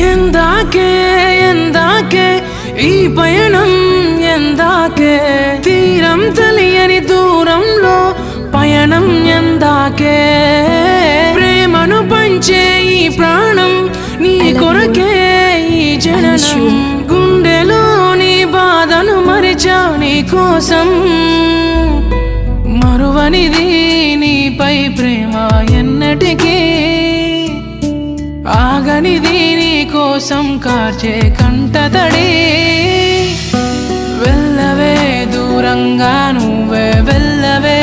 ఎందాకే ఎందాకే ఈ పయనం ఎందాకే తీరం తెలియని దూరంలో పయనం ఎందాకే ప్రేమను పంచే ఈ ప్రాణం నీ కొరకే ఈ జననం గుండెలోని బాధను మరిచా నీ కోసం మరువనిది నీపై ప్రేమ ఎన్నటికీ ఆగనిది నీ కోసం కార్చే కంటతడి వెళ్ళవే దూరంగా నువ్వే వెళ్ళవే